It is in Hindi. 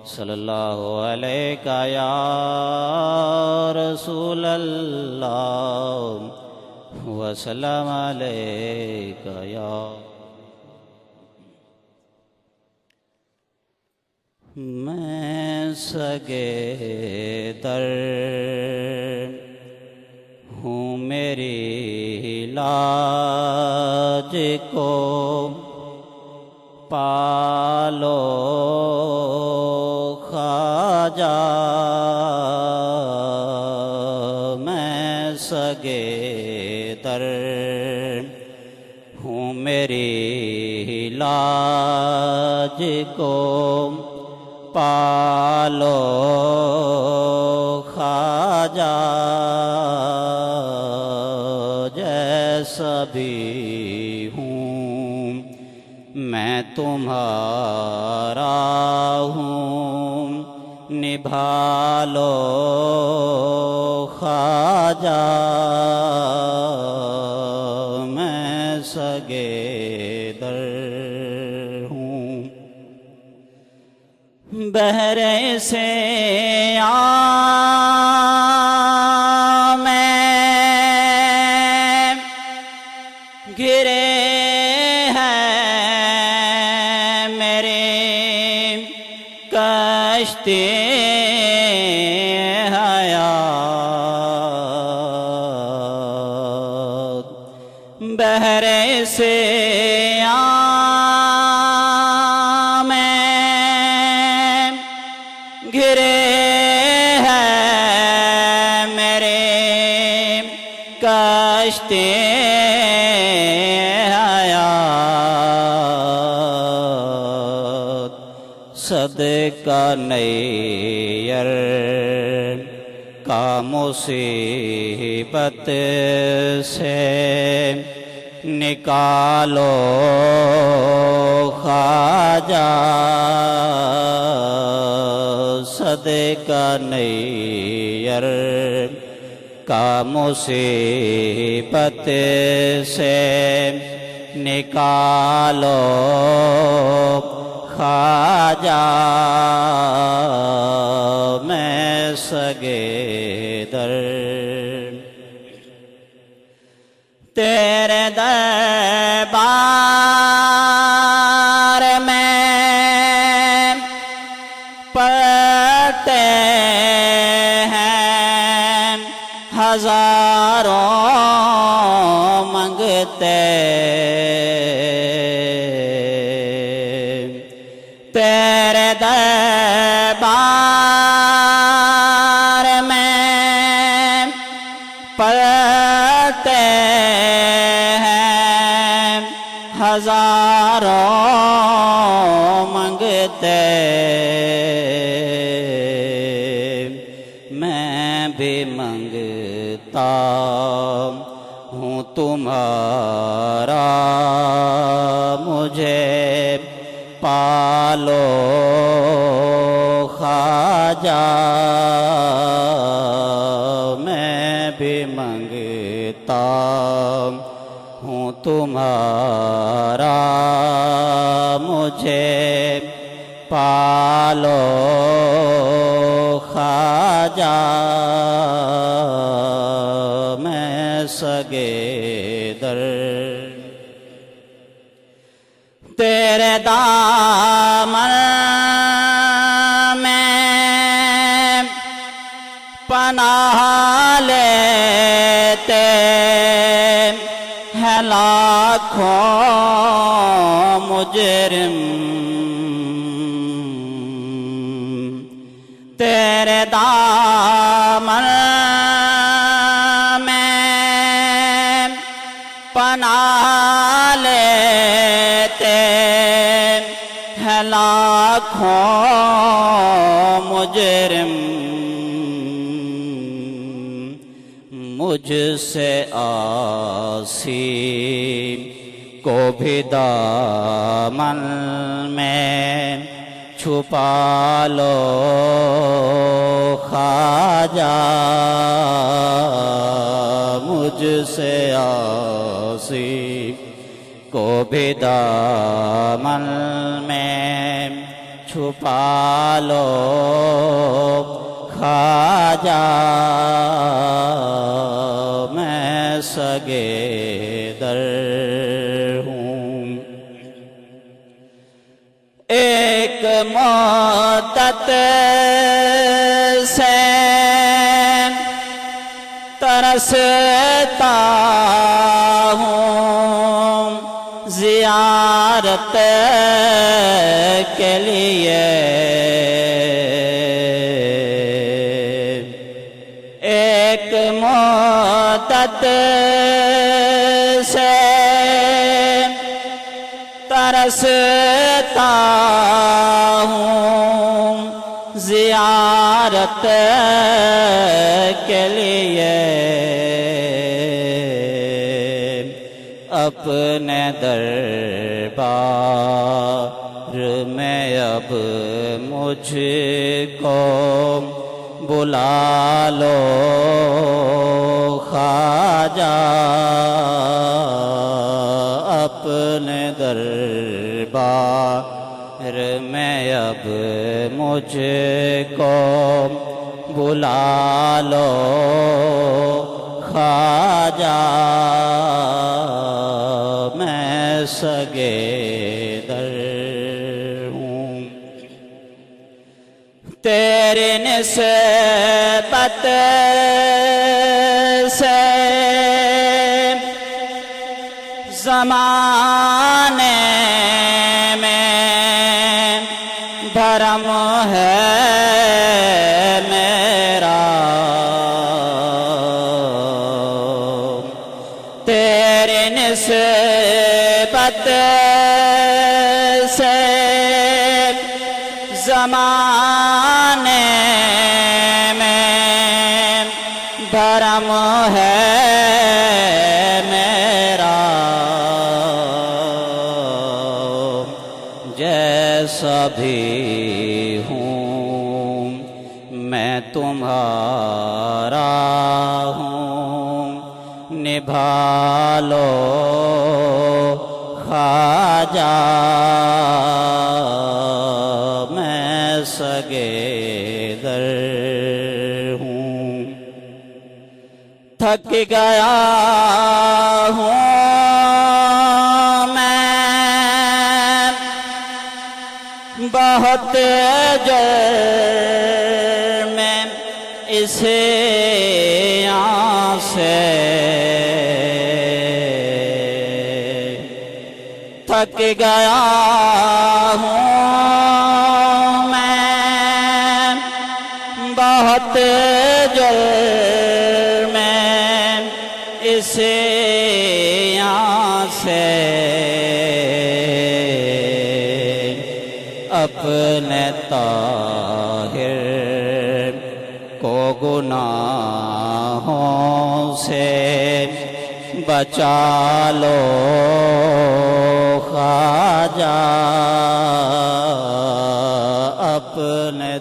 सल्लल्लाहु अलैका या रसूल अल्लाह वसल्लम अलैका या। मैं सगे दर हूँ मेरी लाज को पालो ख्वाजा। मैं सगे दर हूँ मेरी लाज को पालो ख्वाजा। जैसा भी हूँ मैं तुम्हारा हूँ निभा लो ख्वाजा। मैं सगे दर हूँ बहरे से में घिरे हैं मेरे कश्ते हयात। बहरे से घिरे हैं मेरे कश्ते हयात। सदका नैयर का मुसीबत से निकालो ख्वाजा। सदका नैयर का मुसीबत से निकालो ख्वाजा। मैं सगे दर तेरे दरबार में पड़ते हैं हजारों मंगते। तेरे दरबार में पड़ते हैं हजारों मंगते। मैं भी मंगता हूँ तुम्हारा मुझे पालो ख्वाजा। मैं भी मंगता हूँ तुम्हारा मुझे पालो ख्वाजा। मैं सगे दर तेरे दामन में पनाह लेते हैं लाखों मुजरिम। तेरे दामन में पनाह लेते हैं लाखों मुजरिम। मुझसे आसी को भी दामन में छुपा लो ख्वाजा। मुझसे आसी को भी दामन में छुपा लो ख्वाजा, मैं सगे दर हूँ। एक मुद्दत से तरसता हूँ ज़ियारत के लिए। एक मुद्दत से तरसता हूँ ज़ियारत के लिए। अपने दरबार में अब मुझको बुला लो ख्वाजा, अपने दरबार में अब मुझको बुला लो ख्वाजा, मैं सगे दर हूँ। तेरी निस्बत से ज़माने में धर्म है मेरा। तेरी निस्बत से ज़माने में धर्म है मेरा। जैसा भी हूँ मैं तुम्हारा हूँ, निभा लो ख्वाजा, मैं सगे दर हूँ। थक गया हूँ मैं बहुत जोर में इसे से। थक गया हूँ मैं बहुत जोर में इसे से। अपने ताहिर को गुनाहों से बचा लो ख्वाजा, अपने